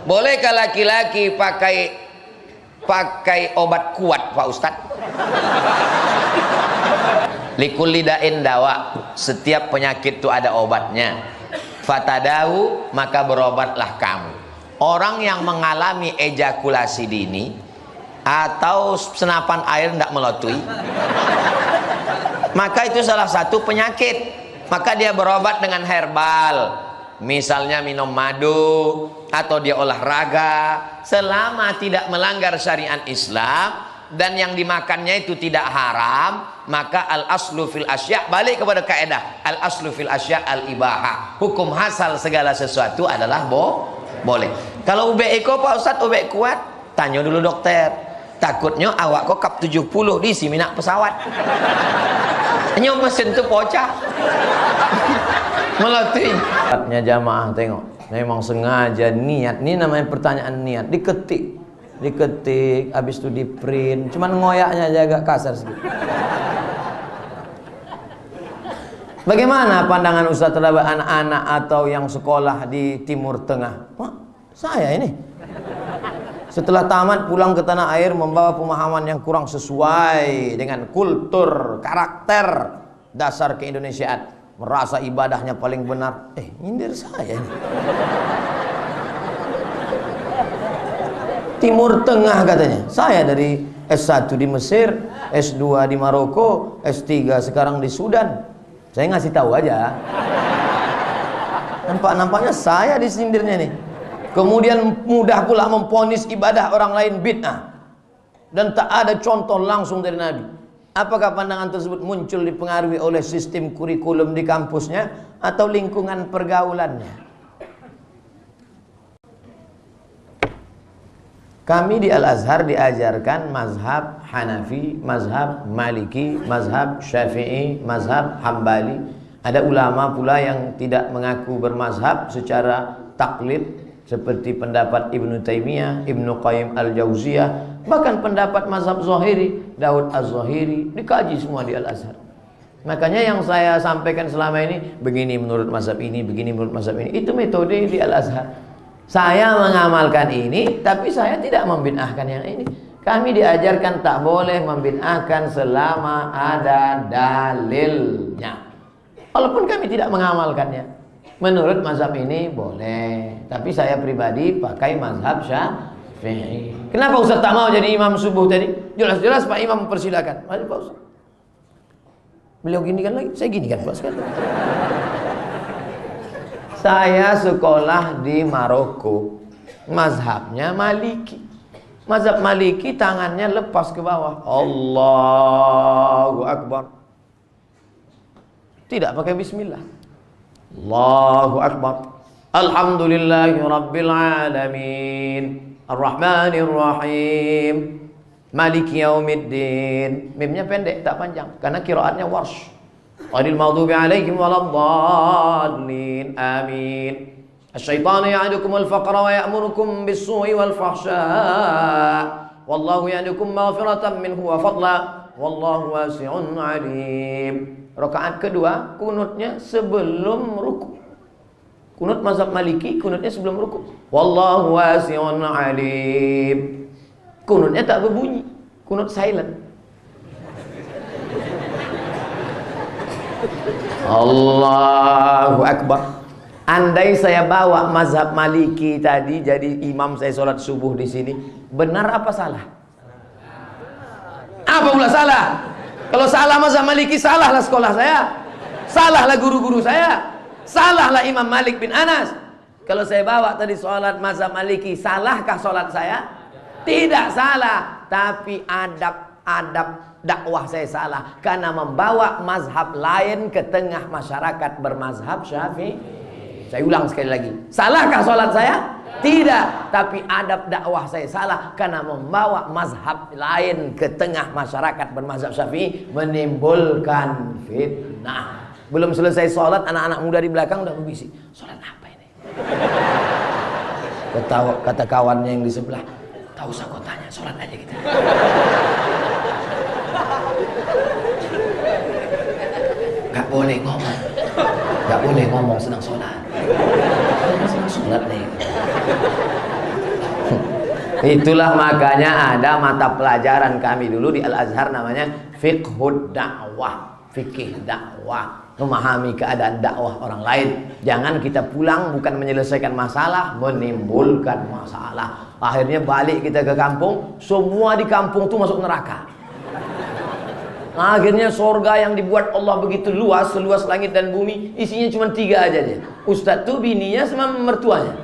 Bolehkah laki-laki pakai obat kuat, Pak Ustadz? Likulli da'in dawa, setiap penyakit itu ada obatnya. Fatadawu, maka berobatlah kamu. Orang yang mengalami ejakulasi dini atau senapan air tidak melatui, maka itu salah satu penyakit. Maka dia berobat dengan herbal. Misalnya minum madu atau dia olahraga, selama tidak melanggar syariat Islam dan yang dimakannya itu tidak haram, maka al aslu fil asya, balik kepada kaidah al aslu fil asya al ibaha, hukum asal segala sesuatu adalah boleh. Kalau ubek iko Pak Ustadz, ubek kuat, tanya dulu dokter, takutnya awak kok kap 70 di si minak pesawat nyo mesin tu pocah melatih. Jamaah tengok, memang sengaja niat. Ini namanya pertanyaan niat. Diketik, habis itu di print. Cuman ngoyaknya aja agak kasar sedikit. Bagaimana pandangan Ustaz terhadap anak-anak atau yang sekolah di Timur Tengah? Wah, saya ini setelah tamat pulang ke tanah air membawa pemahaman yang kurang sesuai dengan kultur, karakter dasar keindonesiaan, merasa ibadahnya paling benar. Nyindir saya ini. Timur Tengah katanya. Saya dari S1 di Mesir, S2 di Maroko, S3 sekarang di Sudan. Saya ngasih tahu aja. Nampaknya saya disindirnya nih. Kemudian mudah pula memponis ibadah orang lain bid'ah, dan tak ada contoh langsung dari Nabi. Apakah pandangan tersebut muncul dipengaruhi oleh sistem kurikulum di kampusnya atau lingkungan pergaulannya? Kami di Al-Azhar diajarkan mazhab Hanafi, mazhab Maliki, mazhab Syafi'i, mazhab Hambali. Ada ulama pula yang tidak mengaku bermazhab secara taklid, seperti pendapat Ibnu Taimiyah, Ibnu Qayyim Al-Jauziyah, bahkan pendapat mazhab Zahiri, Daud Az-Zahiri, dikaji semua di Al-Azhar. Makanya yang saya sampaikan selama ini, begini menurut mazhab ini, begini menurut mazhab ini, itu metode di Al-Azhar. Saya mengamalkan ini, tapi saya tidak membid'ahkan yang ini. Kami diajarkan tak boleh membid'ahkan selama ada dalilnya, walaupun kami tidak mengamalkannya. Menurut mazhab ini boleh, tapi saya pribadi pakai mazhab Syafi'i. Kenapa Ustaz tak mau jadi imam subuh tadi? Jelas-jelas Pak Imam mempersilakan. Mari Pak Ustaz. Beliau ginikan lagi, saya ginikan Pak sekali. Saya sekolah di Maroko, mazhabnya Maliki. Mazhab Maliki tangannya lepas ke bawah, Allahu Akbar, tidak pakai bismillah. Allahu Akbar, alhamdulillahi rabbil alamin, arrahmanir rahim, maliki yaumiddin. Mimnya pendek, tak panjang, karena qiraatnya warsh. Ghairil maghdubi alaihim waladdallin, amin. Asyaitanu ya'idukumul faqra wa ya'murukum bis-su'i wal fahsya, wallahu ya'idukum maghfiratan minhu wa fadla, wallahu wasi'un alim. Rakaat kedua, kunutnya sebelum ruku. Kunut mazhab Maliki, kunutnya sebelum ruku. Wallahu wasi'un alim. Kunutnya tak berbunyi, kunut silent. Allahu Akbar. Andai saya bawa mazhab Maliki tadi jadi imam saya sholat subuh di sini, benar apa salah? Apa pula salah? Kalau salah mazhab Maliki, salahlah sekolah saya, salahlah guru-guru saya, salahlah Imam Malik bin Anas. Kalau saya bawa tadi sholat mazhab Maliki, salahkah sholat saya? Tidak salah, tapi adab dakwah saya salah, karena membawa mazhab lain ke tengah masyarakat bermazhab Syafi'i. Saya ulang sekali lagi, salahkah sholat saya? Tidak, tapi adab dakwah saya salah, karena membawa mazhab lain ke tengah masyarakat bermazhab Syafi'i menimbulkan fitnah. Belum selesai sholat, anak-anak muda di belakang udah berbisik, sholat apa ini? Kata kawannya yang di sebelah, tak usah kau tanya, sholat aja kita. Gak boleh ngomong, gak boleh ngomong sedang sholat. Sedang sholat nih. Itulah makanya ada mata pelajaran kami dulu di Al-Azhar namanya fiqhud dakwah, fikih dakwah, memahami keadaan dakwah orang lain. Jangan kita pulang bukan menyelesaikan masalah, menimbulkan masalah. Akhirnya balik kita ke kampung, semua di kampung tuh masuk neraka. Akhirnya surga yang dibuat Allah begitu luas, seluas langit dan bumi, isinya cuma 3 aja dia. Ustadz tuh bininya sama mertuanya.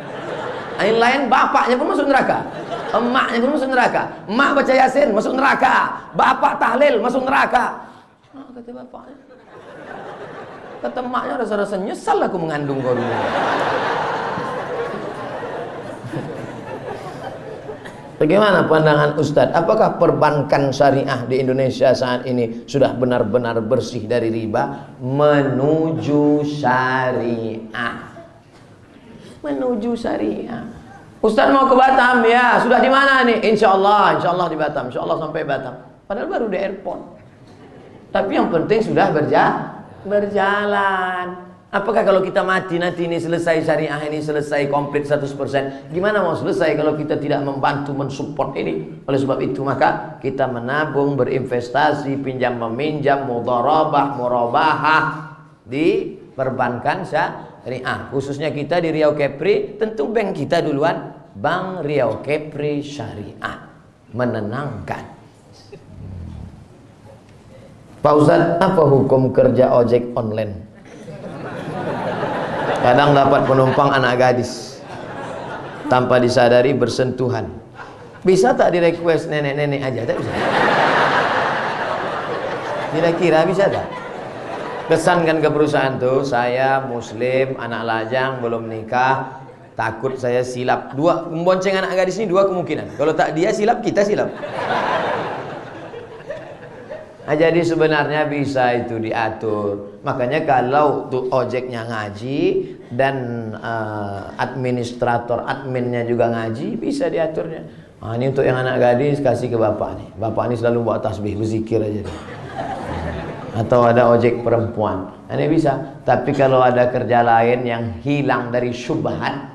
Yang lain bapaknya pun masuk neraka, emaknya pun masuk neraka. Emak baca Yasin masuk neraka, bapak tahlil masuk neraka. Kata bapaknya, kata emaknya, rasa-rasa nyesal aku mengandung kau dulu. Bagaimana pandangan Ustadz? Apakah perbankan syariah di Indonesia saat ini sudah benar-benar bersih dari riba? Menuju syariah. Menuju syariah. Ustadz mau ke Batam, ya. Sudah di mana nih? Insya Allah di Batam. Insya Allah sampai Batam. Padahal baru di airport. Tapi yang penting sudah berjalan. Apakah kalau kita mati nanti ini selesai syariah ini selesai komplit 100%? Gimana mau selesai kalau kita tidak membantu mensupport ini? Oleh sebab itu maka kita menabung, berinvestasi, pinjam meminjam, mudharabah, murabahah di perbankan syariah. Khususnya kita di Riau Kepri, tentu bank kita duluan, Bank Riau Kepri Syariah. Menenangkan. Pak Ustadz, apa hukum kerja ojek online? Kadang dapat penumpang anak gadis, tanpa disadari bersentuhan. Bisa tak di request nenek-nenek aja? Tak bisa. Kira-kira bisa tak? Kesankan ke perusahaan tuh, saya muslim, anak lajang, belum nikah, takut saya silap. Membonceng anak gadis ini 2 kemungkinan. Kalau tak dia silap, kita silap. Nah, jadi sebenarnya bisa itu diatur. Makanya kalau tuh ojeknya ngaji dan adminnya juga ngaji, bisa diaturnya. Nah, ini untuk yang anak gadis kasih ke bapak nih. Bapak ini selalu bawa tasbih, berzikir aja nih. Atau ada ojek perempuan, ini bisa. Tapi kalau ada kerja lain yang hilang dari syubhat,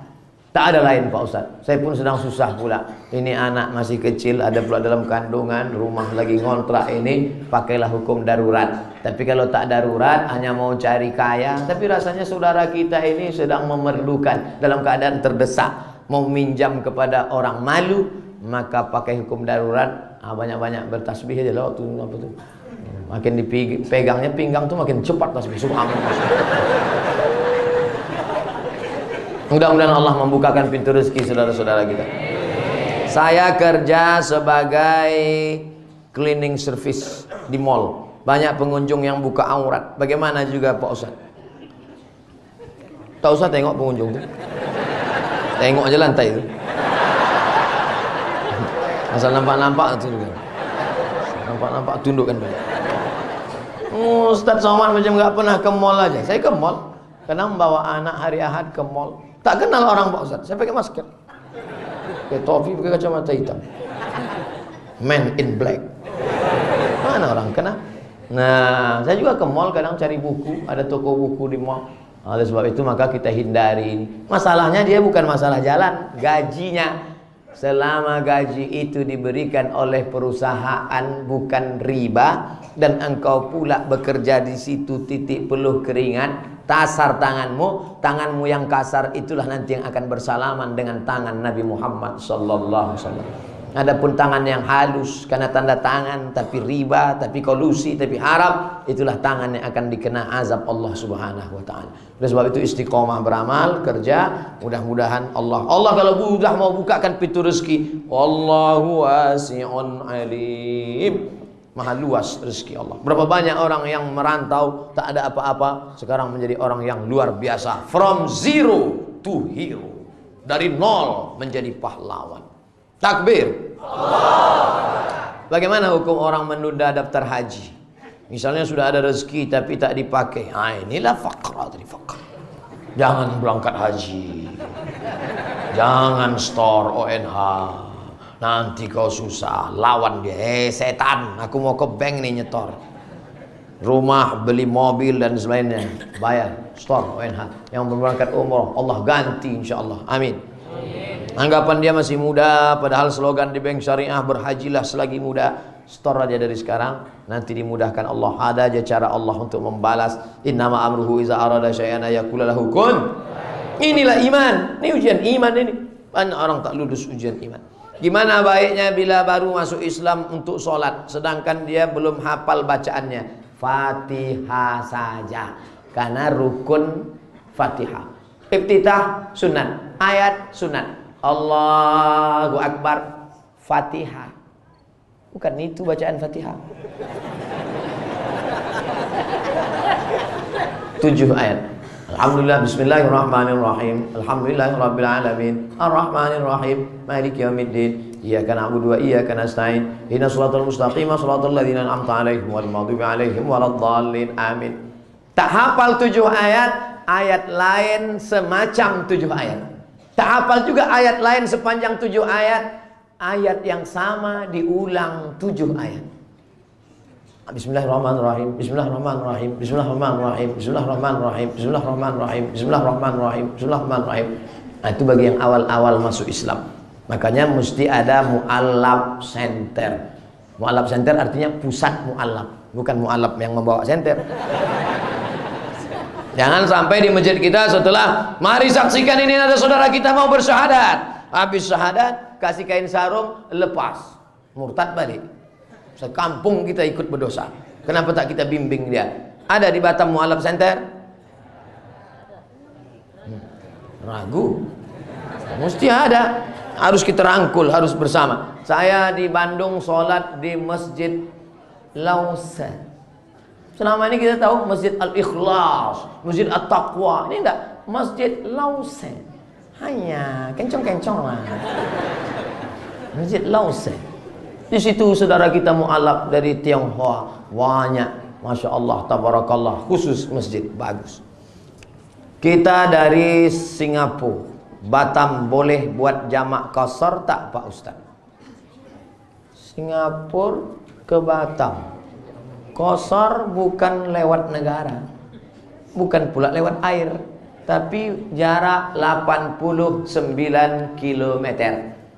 tak ada lain Pak Ustadz. Saya pun sedang susah pula. Ini anak masih kecil, ada pula dalam kandungan, rumah lagi ngontrak ini, pakailah hukum darurat. Tapi kalau tak darurat, hanya mau cari kaya, tapi rasanya saudara kita ini sedang memerlukan, dalam keadaan terdesak, mau minjam kepada orang malu, maka pakai hukum darurat. Banyak-banyak bertasbih aja lah. Apa tuh? Makin dipegangnya pinggang tuh makin cepat tasbih. Subhanallah. Mudah-mudahan Allah membukakan pintu rezeki saudara-saudara kita. Saya kerja sebagai cleaning service di mall. Banyak pengunjung yang buka aurat. Bagaimana juga Pak Ustadz? Tak usah tengok pengunjung tuh. Tengok aja lantai itu. Asal nampak-nampak itu juga. Nampak-nampak tundukkan dulu. Ustadz Somad macam nggak pernah ke mall aja. Saya ke mall. Karena membawa anak hari Ahad ke mall. Tak kenal orang Pak Ustadz. Saya pakai masker. Pakai topi, pakai kacamata hitam. Man in black. Mana orang kenal? Nah, saya juga ke mall kadang cari buku. Ada toko buku di mall. Oleh sebab itu maka kita hindari ini. Masalahnya dia bukan masalah jalan, gajinya. Selama gaji itu diberikan oleh perusahaan bukan riba, dan engkau pula bekerja di situ titik peluh keringat, tasar tanganmu yang kasar itulah nanti yang akan bersalaman dengan tangan Nabi Muhammad sallallahu alaihi wasallam. Adapun tangan yang halus karena tanda tangan tapi riba, tapi kolusi, tapi haram, itulah tangan yang akan dikena azab Allah Subhanahu wa taala. Oleh sebab itu istiqomah beramal, kerja, mudah-mudahan Allah kalau sudah mau bukakan pintu rezeki, Allahu wasi'un alim. Maha luas rezeki Allah. Berapa banyak orang yang merantau tak ada apa-apa, sekarang menjadi orang yang luar biasa. From zero to hero. Dari nol menjadi pahlawan. Takbir. Bagaimana hukum orang menunda daftar haji? Misalnya sudah ada rezeki tapi tak dipakai. Inilah faqra dari faqra. Jangan berangkat haji. Jangan store ONH. Nanti kau susah. Lawan dia. Setan, aku mau ke bank nih nyetor. Rumah, beli mobil dan sebagainya. Bayar store ONH. Yang berangkat umroh Allah ganti insyaallah. Amin. Anggapan dia masih muda, padahal slogan di Bank Syariah berhajilah selagi muda. Store aja dari sekarang, nanti dimudahkan Allah. Ada aja cara Allah untuk membalas. Innama amruhu iza arada syai'an ayaqula lahu kun. Inilah iman. Ini ujian iman ini. Banyak orang tak lulus ujian iman. Gimana baiknya bila baru masuk Islam untuk sholat, sedangkan dia belum hafal bacaannya? Fatihah saja, karena rukun Fatihah. Iftitah sunat, ayat sunat. Allahu Akbar, Fatihah. Bukan itu bacaan Fatihah. 7 ayat. Alhamdulillah, bismillahirrahmanirrahim. Alhamdulillahirabbil alamin. Arrahmanirrahim. Maliki yaumiddin. Iyyaka na'budu wa iyyaka nasta'in. Ihdinas shiratal mustaqim, shiratal ladzina an'amta 'alaihim ghairil maghdubi 'alaihim waladdallin. Amin. Tak hafal 7 ayat, ayat lain semacam 7 ayat. Tak hafal juga ayat lain sepanjang 7 ayat. Ayat yang sama diulang 7 ayat. Bismillahirrahmanirrahim. Bismillahirrahmanirrahim. Bismillahirrahmanirrahim. Bismillahirrahmanirrahim. Bismillahirrahmanirrahim. Bismillahirrahmanirrahim. Bismillahirrahmanirrahim. Nah, itu bagi yang awal-awal masuk Islam. Makanya mesti ada mu'allab center. Mu'allab center artinya pusat mu'allab, bukan mu'allab yang membawa center. Jangan sampai di masjid kita setelah mari saksikan ini ada saudara kita mau bersyahadat. Habis syahadat kasih kain sarung, lepas, murtad balik. Sekampung kita ikut berdosa. Kenapa tak kita bimbing dia? Ada di Batam Mu'allab Center? Ragu. Mesti ada. Harus kita rangkul, harus bersama. Saya di Bandung sholat di Masjid Lausan. Selama ini kita tahu Masjid Al-Ikhlas, Masjid At-Taqwa. Ini enggak, Masjid Lausan. Hanya kencong-kencong lah. Masjid Lausan. Di situ saudara kita mu'alaf dari Tionghoa banyak, masya Allah, tabarakallah, khusus masjid bagus. Kita dari Singapura, Batam boleh buat jamak qasar tak Pak Ustaz? Singapura ke Batam, qasar bukan lewat negara, bukan pula lewat air, tapi jarak 89 km.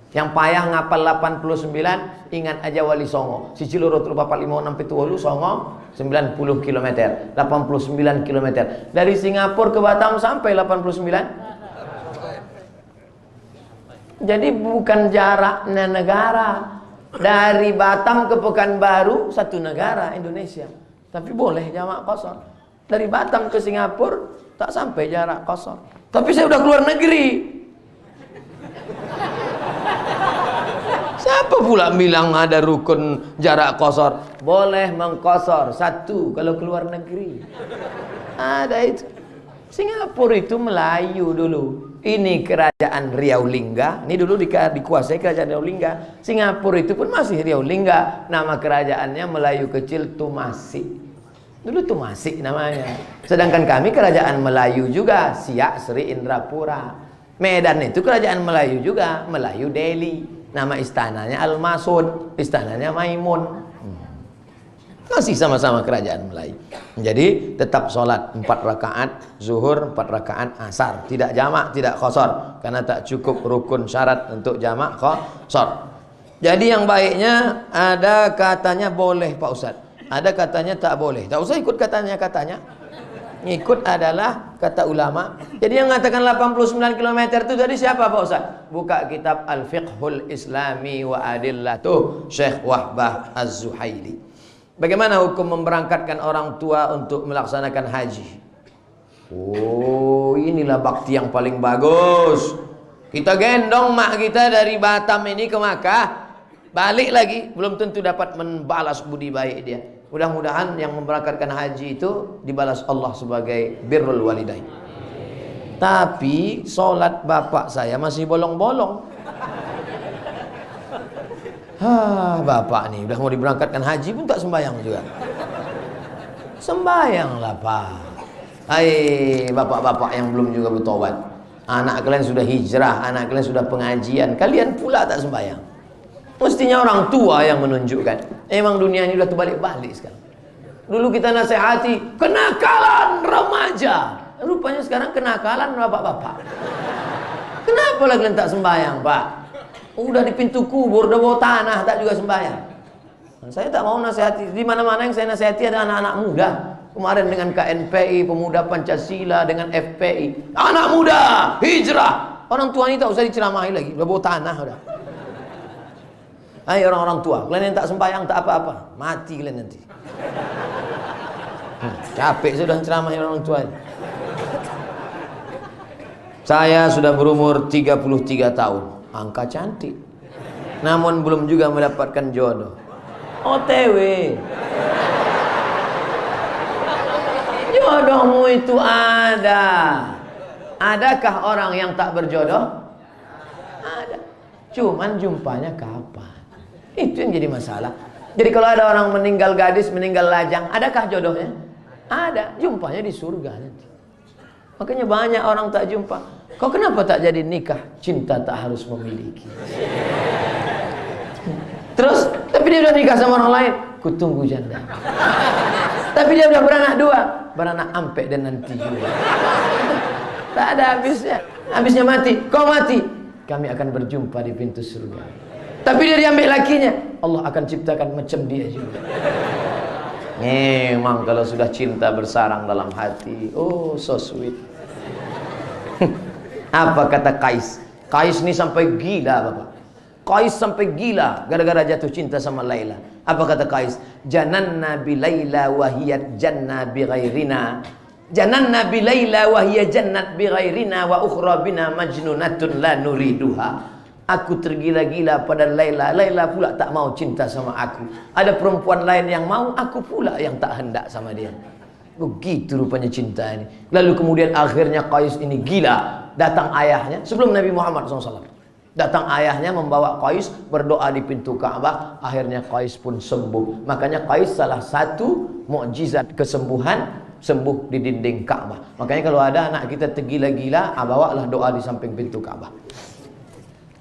Yang payah ngapal 89, ingat aja Wali Songo. Siji loro telu papat lima enam pitu wolu Songo 90 km, 89 km. Dari Singapura ke Batam sampai 89. Jadi bukan jaraknya negara. Dari Batam ke Pekanbaru satu negara Indonesia. Tapi boleh jamak qasar. Dari Batam ke Singapura tak sampai jarak qasar. Tapi saya udah keluar negeri. Siapa pula bilang ada rukun jarak qasar? Boleh mengqasar satu kalau keluar negeri. Ada itu. Singapura itu Melayu dulu. Ini kerajaan Riau Lingga. Ini dulu dikuasai kerajaan Riau Lingga. Singapura itu pun masih Riau Lingga. Nama kerajaannya Melayu kecil Tumasik. Dulu Tumasik namanya. Sedangkan kami kerajaan Melayu juga, Siak Sri Indrapura. Medan itu kerajaan Melayu juga, Melayu Delhi. Nama istananya Al-Masud, istananya Maimun. Masih sama-sama kerajaan Melayu. Jadi tetap sholat 4 rakaat zuhur, 4 rakaat asar. Tidak jamak, tidak qasar, karena tak cukup rukun syarat untuk jamak qasar. Jadi yang baiknya ada katanya boleh Pak Ustaz, ada katanya tak boleh. Tak usah ikut katanya. Ngikut adalah kata ulama. Jadi yang mengatakan 89 km itu dari siapa Pak Ustaz? Buka kitab Al-Fiqhul Islami wa Adillatuh Syekh Wahbah Az-Zuhaili. Bagaimana hukum memberangkatkan orang tua untuk melaksanakan haji? Oh, inilah bakti yang paling bagus. Kita gendong mak kita dari Batam ini ke Makkah, balik lagi, belum tentu dapat membalas budi baik dia. Mudah-mudahan yang memberangkatkan haji itu dibalas Allah sebagai birrul walidain. Tapi sholat bapak saya masih bolong-bolong. Bapak nih udah mau diberangkatkan haji pun tak sembahyang juga. Sembahyanglah Pak. Hai bapak-bapak yang belum juga bertobat. Anak kalian sudah hijrah, anak kalian sudah pengajian, kalian pula tak sembahyang. Mestinya orang tua yang menunjukkan. Emang dunia ini udah terbalik-balik sekarang. Dulu kita nasihati kenakalan remaja, rupanya sekarang kenakalan bapak-bapak. Kenapa lagi kalian tak sembahyang, Pak? Udah di pintu kubur, udah bawa tanah, tak juga sembahyang. Nah, saya tak mau nasihati. Di mana-mana yang saya nasihati ada anak-anak muda. Kemarin dengan KNPI, Pemuda Pancasila, dengan FPI. Anak muda, hijrah. Orang tua ini tak usah diceramahi lagi, udah bawa tanah udah. Hai orang-orang tua, kalian yang tak sembahyang tak apa-apa, mati kalian nanti. Capek sudah ceramahi orang tua ini. Saya sudah berumur 33 tahun, angka cantik. Namun belum juga mendapatkan jodoh. OTW. Jodohmu itu ada. Adakah orang yang tak berjodoh? Ada. Cuman jumpanya kapan? Itu yang jadi masalah. Jadi kalau ada orang meninggal gadis, meninggal lajang, adakah jodohnya? Ada. Jumpanya di surga nanti. Makanya banyak orang tak jumpa. Kau kenapa tak jadi nikah? Cinta tak harus memiliki. Terus, tapi dia udah nikah sama orang lain. Kutunggu janda. Tapi dia udah beranak 2. Beranak ampe dan nanti juga. Tak ada habisnya. Habisnya mati. Kau mati. Kami akan berjumpa di pintu surga. Tapi dia diambil lakinya. Allah akan ciptakan macam dia juga. Memang kalau sudah cinta bersarang dalam hati. Oh, so sweet. Apa kata Qais? Qais ini sampai gila, Bapak. Qais sampai gila gara-gara jatuh cinta sama Laila. Apa kata Qais? Jananna bi Laila wa hiya janna bi ghairina. Jananna bi Laila wa hiya jannat bi ghairina wa ukhra bina majnunatun la nuriduha. Aku tergila-gila pada Laila. Laila pula tak mau cinta sama aku. Ada perempuan lain yang mau, aku pula yang tak hendak sama dia. Begitu rupanya cinta ini. Lalu kemudian akhirnya Qais ini gila. Datang ayahnya sebelum Nabi Muhammad SAW. Datang ayahnya membawa Qais berdoa di pintu Ka'bah. Akhirnya Qais pun sembuh. Makanya Qais salah satu mukjizat kesembuhan, sembuh di dinding Ka'bah. Makanya kalau ada anak kita tergila-gila, bawalah doa di samping pintu Ka'bah.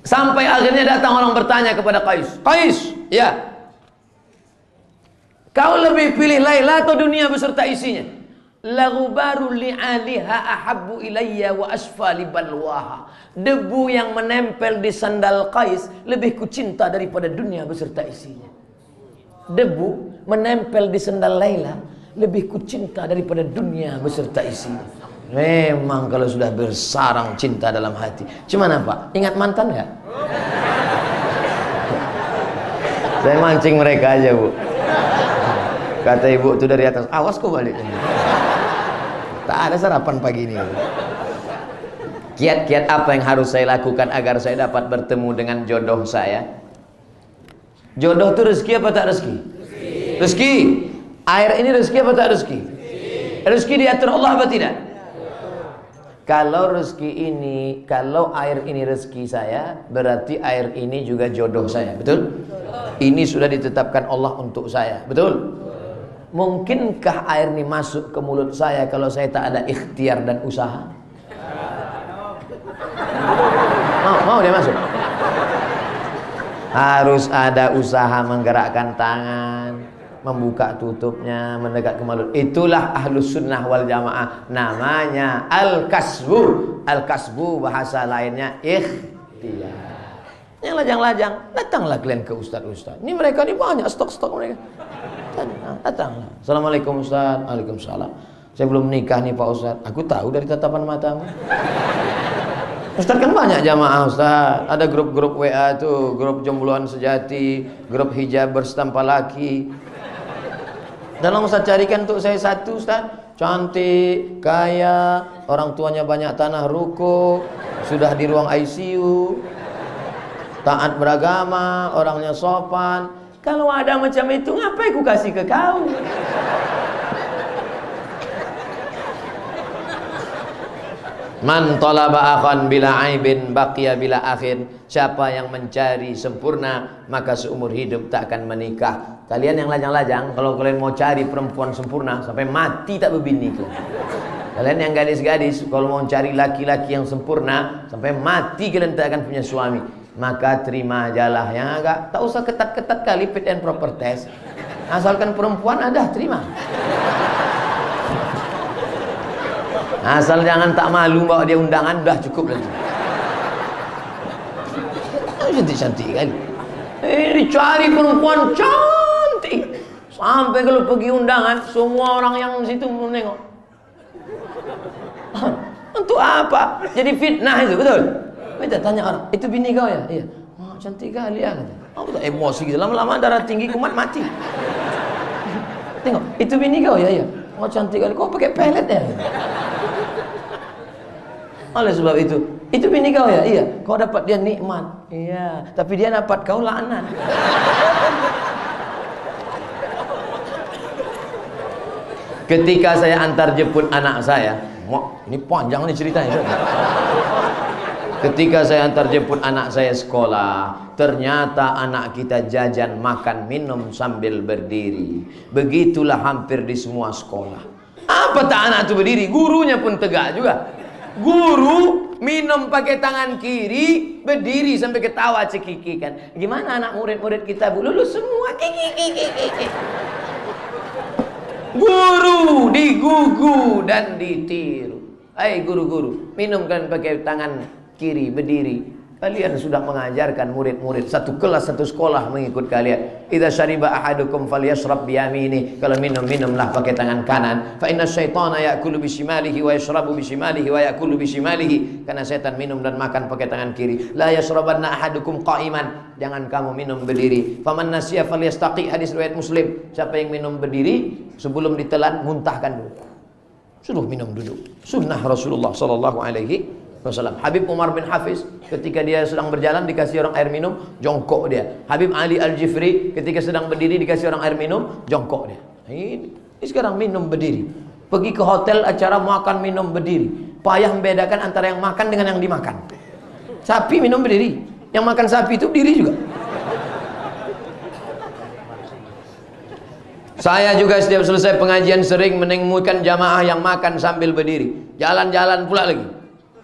Sampai akhirnya datang orang bertanya kepada Qais. Qais, ya, kau lebih pilih Laila atau dunia beserta isinya? Laghubaru li'aliha ahabbu ilayya wa asfa li balwaha. Debu yang menempel di sandal Qais lebih kucinta daripada dunia beserta isinya. Debu menempel di sandal Laila lebih kucinta daripada dunia beserta isinya. Memang kalau sudah bersarang cinta dalam hati. Cuman apa? Ingat mantan nggak? Saya mancing mereka aja, Bu. Kata ibu itu dari atas, awas kok balik. Tak ada sarapan pagi ini. Kiat-kiat apa yang harus saya lakukan agar saya dapat bertemu dengan jodoh saya? Jodoh itu rezeki apa tak rezeki? Rezeki. Air ini rezeki apa tak rezeki? Rezeki diatur Allah apa tidak? Kalau rezeki ini, kalau air ini rezeki saya, berarti air ini juga jodoh saya, betul? Ini sudah ditetapkan Allah untuk saya, betul? Mungkinkah air ini masuk ke mulut saya kalau saya tak ada ikhtiar dan usaha? Mau dia masuk? Harus ada usaha menggerakkan tangan, membuka tutupnya, mendekat ke mulut. Itulah ahlus sunnah wal jamaah. Namanya al-kasbu. Al-kasbu bahasa lainnya ikhtiar. Yang lajang-lajang, datanglah kalian ke ustaz-ustaz. Ini mereka ini banyak stok-stok mereka. Datanglah. Assalamualaikum Ustaz. Waalaikumsalam. Saya belum nikah nih Pak Ustaz. Aku tahu dari tatapan matamu. Ustaz kan banyak jamaah Ustaz. Ada grup-grup WA tuh, grup jombloan sejati, grup hijab bersetampa laki. Tolong Ustaz carikan untuk saya satu Ustaz. Cantik, kaya, orang tuanya banyak tanah ruko, sudah di ruang ICU, taat beragama, orangnya sopan. Kalau ada macam itu, ngapain ku kasih ke kau? Man talaba akhan bila aibin baqiya bila akhin. Siapa yang mencari sempurna, maka seumur hidup tak akan menikah. Kalian yang lajang-lajang, kalau kalian mau cari perempuan sempurna, sampai mati tak berbini kalian. Kalian yang gadis-gadis, kalau mau cari laki-laki yang sempurna, sampai mati kalian tak akan punya suami. Maka terima ajalah yang agak, tak usah ketat-ketat kali fit and proper test. Asalkan perempuan ada, terima. Asal jangan tak malu bawa dia undangan, udah cukup lagi. Cantik-cantik kali. Dicari perempuan cantik. Sampai kalau pergi undangan, semua orang yang di situ menengok. Untuk apa? Jadi fitnah itu, betul? Kita tanya orang, itu bini kau ya? Iya. Oh, cantik kali ya. Oh, emosi gitu. Lama-lama darah tinggi kumat mati. Tengok, itu bini kau ya? Iya. Oh, cantik kali. Kau pakai pelet ya? Oleh sebab itu bini kau ya? Iya. Kau dapat dia nikmat. Iya. Tapi dia dapat kau laknat. Ketika saya antar jemput anak saya, ini panjang nih ceritanya. Ketika saya antar jemput anak saya sekolah, ternyata anak kita jajan, makan, minum sambil berdiri. Begitulah hampir di semua sekolah. Apa tak anak itu berdiri? Gurunya pun tegak juga. Guru minum pakai tangan kiri, berdiri sampai ketawa cekikikan. Gimana anak murid-murid kita, Bu? Lulus semua. Kiki. Guru digugu dan ditiru. Hai guru-guru, minumkan pakai tangan kiri, berdiri. Kalian sudah mengajarkan murid-murid satu kelas, satu sekolah mengikut kalian. Idza syariba ahadukum falyashrab biyamini. Kalau minumlah pakai tangan kanan. Fa inna syaitana ya'kulu bishimalihi wa yashrabu bishimalihi wa ya'kulu bishimalihi. Karena setan minum dan makan pakai tangan kiri. La yashrabanna ahadukum qa'iman. Jangan kamu minum berdiri. Faman nasiya falyastaqi. Hadis riwayat Muslim. Siapa yang minum berdiri, sebelum ditelan muntahkan dulu. Suruh minum duduk. Sunnah Rasulullah sallallahu alaihi wasallam. Habib Umar bin Hafiz ketika dia sedang berjalan dikasih orang air minum, jongkok dia. Habib Ali Al-Jifri ketika sedang berdiri dikasih orang air minum, jongkok dia. Ini sekarang minum berdiri. Pergi ke hotel acara makan minum berdiri. Payah membedakan antara yang makan dengan yang dimakan. Sapi minum berdiri, yang makan sapi itu berdiri juga. Saya juga setiap selesai pengajian sering menemukan jamaah yang makan sambil berdiri. Jalan-jalan pula lagi.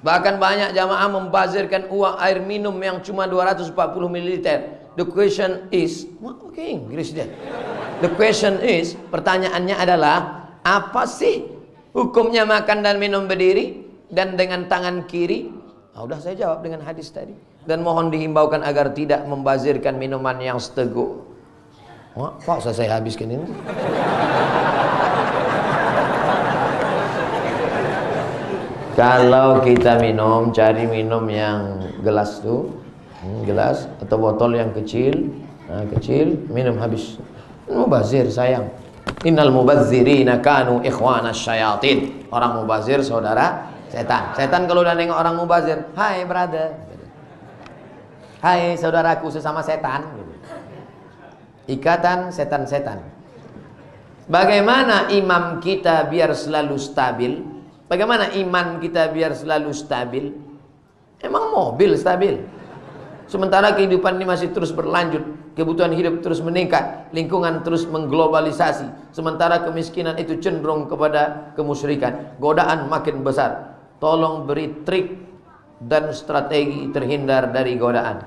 Bahkan banyak jamaah membazirkan uang air minum yang cuma 240 ml. The question is, oke, Inggris dia. The question is, pertanyaannya adalah, apa sih hukumnya makan dan minum berdiri dan dengan tangan kiri? Udah saya jawab dengan hadis tadi. Dan mohon dihimbaukan agar tidak membazirkan minuman yang seteguk. Pak, saya habiskan ini. Kalau kita minum, cari minum yang gelas tuh, gelas atau botol yang kecil, minum habis. Mubazir sayang. Innal mubazzirina kanu ikhwana syayatin. Orang mubazir saudara setan. Setan kalau udah nengok orang mubazir, hai brother, hai saudaraku sesama setan. Ikatan setan-setan. Bagaimana imam kita biar selalu stabil? Bagaimana iman kita biar selalu stabil? Emang mobil stabil? Sementara kehidupan ini masih terus berlanjut, kebutuhan hidup terus meningkat, lingkungan terus mengglobalisasi, sementara kemiskinan itu cenderung kepada kemusyrikan, godaan makin besar. Tolong beri trik dan strategi terhindar dari godaan.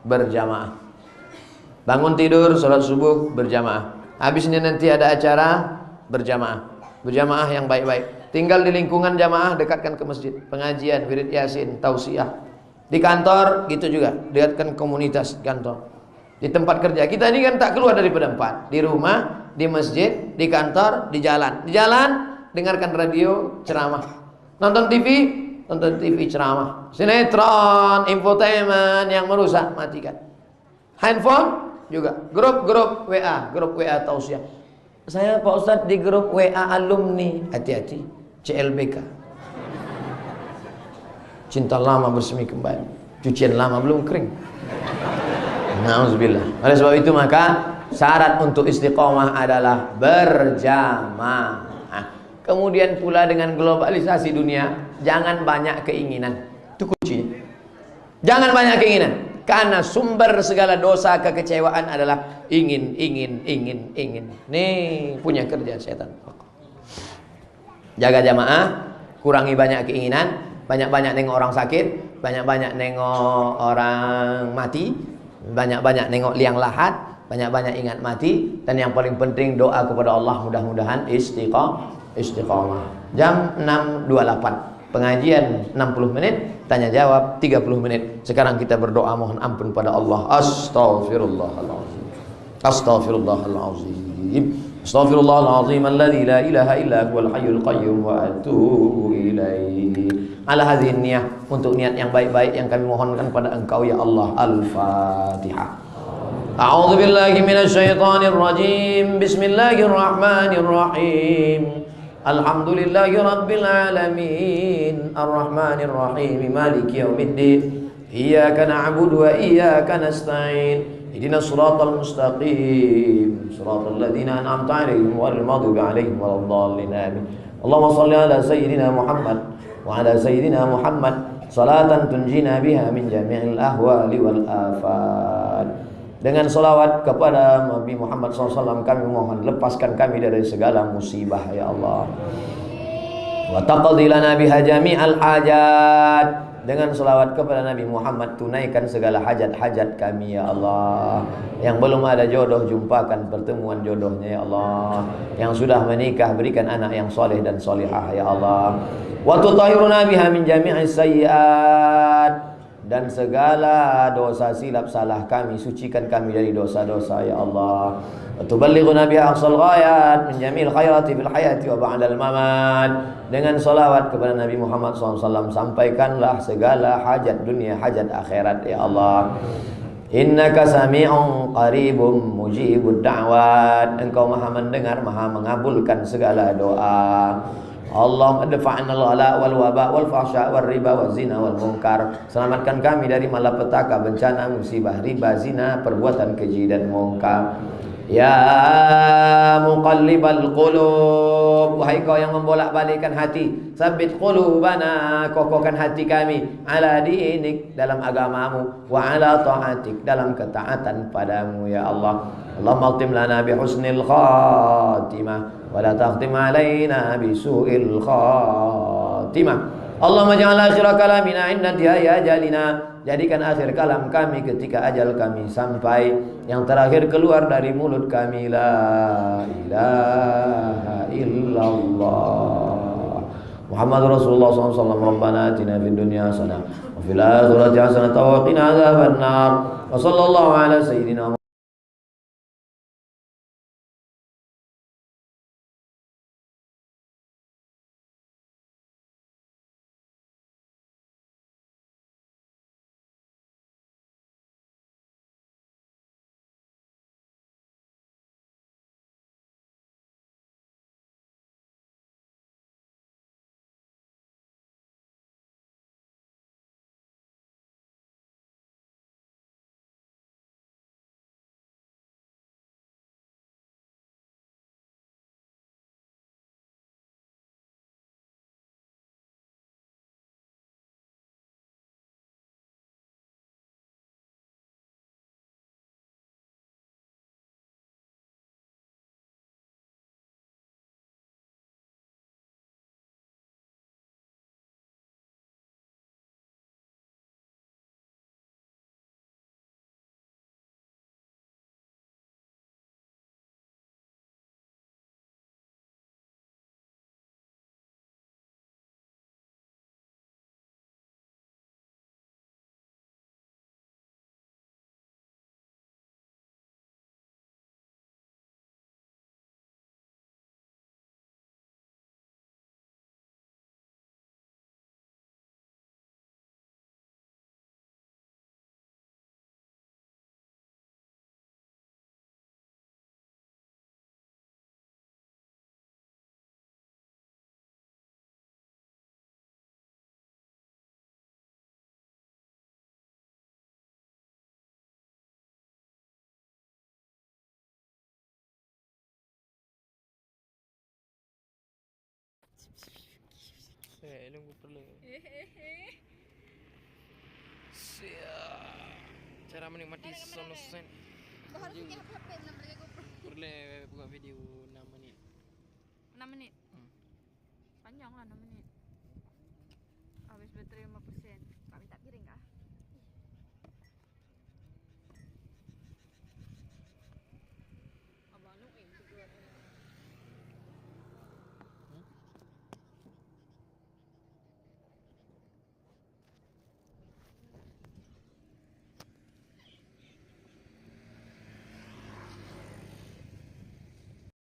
Berjamaah. Bangun tidur, sholat subuh, berjamaah. Habisnya nanti ada acara, berjamaah. Berjamaah yang baik-baik. Tinggal di lingkungan jamaah, dekatkan ke masjid, pengajian, wirid yasin, tausiah. Di kantor gitu juga, dekatkan komunitas kantor. Di tempat kerja kita ini kan tak keluar daripada empat. Di rumah, di masjid, di kantor, di jalan. Di jalan dengarkan radio, ceramah. Nonton TV ceramah. Sinetron, infotainment yang merusak, matikan. Handphone juga, grup WA tausiah. Saya Pak Ustadz di grup WA alumni, hati-hati, CLBK. Cinta lama bersemi kembali, cucian lama belum kering. Nauzubillah. Oleh sebab itu maka syarat untuk istiqomah adalah berjamaah. Kemudian pula dengan globalisasi dunia, jangan banyak keinginan. Itu kuncinya. Jangan banyak keinginan. Karena sumber segala dosa kekecewaan adalah ingin. Nih punya kerja setan. Jaga jamaah, kurangi banyak keinginan, banyak-banyak nengok orang sakit, banyak-banyak nengok orang mati, banyak-banyak nengok liang lahat, banyak-banyak ingat mati, dan yang paling penting doa kepada Allah, mudah-mudahan istiqomah. Jam 6.28 pengajian 60 menit. tanya jawab 30 menit. Sekarang kita berdoa mohon ampun pada Allah. Astaghfirullahaladzim. Astaghfirullahaladzim. Astaghfirullahaladzim alladzi la ilaha illa huwal hayyul qayyum wa atubu ilaihi. Ala hadhihi niyah, untuk niat yang baik-baik yang kami mohonkan pada Engkau ya Allah. Al-Fatihah. A'udzu billahi minasyaitonir rajim. Bismillahirrahmanirrahim. Alhamdulillahi rabbil alamin. Arrahmanir rahim. Maliki yaumiddin. Iyyaka na'budu wa iyyaka nasta'in. Ihdinas siratal mustaqim. Siratal ladzina an'amta 'alaihim ghairil maghdubi 'alaihim waladdallin. Amin. Allahumma shalli ala sayyidina Muhammad wa ala sayyidina Muhammad salatan tunjina biha min jami'il ahwali wal afat. Dengan salawat kepada Nabi Muhammad SAW kami mohon lepaskan kami dari segala musibah ya Allah. Wa taqdi lana biha jami'al hajat. Dengan salawat kepada Nabi Muhammad tunaikan segala hajat-hajat kami ya Allah. Yang belum ada jodoh jumpakan pertemuan jodohnya ya Allah. Yang sudah menikah berikan anak yang soleh dan solihah ya Allah. Wa tutahhiruna biha min jami'is sayyi'at. Dan segala dosa silap salah kami sucikan kami dari dosa-dosa ya Allah. Wa tuballighuna biha aqsal ghayat min jami'il khairati fil hayati wa ba'dal mamat. Dengan salawat kepada Nabi Muhammad SAW sampaikanlah segala hajat dunia hajat akhirat ya Allah. Innaka sami'un qaribun mujibud da'wat. Engkau maha mendengar maha mengabulkan segala doa. Allahumma adfa'na al-ghala wal waba wal fahsya wal riba wal zina wal munkar. Selamatkan kami dari malapetaka, bencana, musibah, riba, zina, perbuatan keji dan munkar. Ya muqallibal qulub, wahai kau yang membolak-balikkan hati, sabit qulubana, kokohkan hati kami, ala dinik, dalam agamamu, wa ala ta'atik, dalam ketaatan padamu ya Allah. Allahumma khtim lana bi husnil khatimah wa la takhtim alaina bi su'il khatimah. Allahumma ja'al akhir kalamina inda intihai ajalina. Jadikan akhir kalam kami ketika ajal kami sampai, yang terakhir keluar dari mulut kami la ilaha illallah Muhammadur Rasulullah SAW. Rabbana atina fid dunya hasanah wa fil akhirati hasanah wa qina adzabannar. Wa sallallahu ala sayyidina Nunggu perlu. Siap. Cara menikmati sunset. Kau harus punya HP 6 lagi GoPro. Boleh buka video 6 menit. 6 menit. Panjang lah 6 menit. Habis baterai 5%.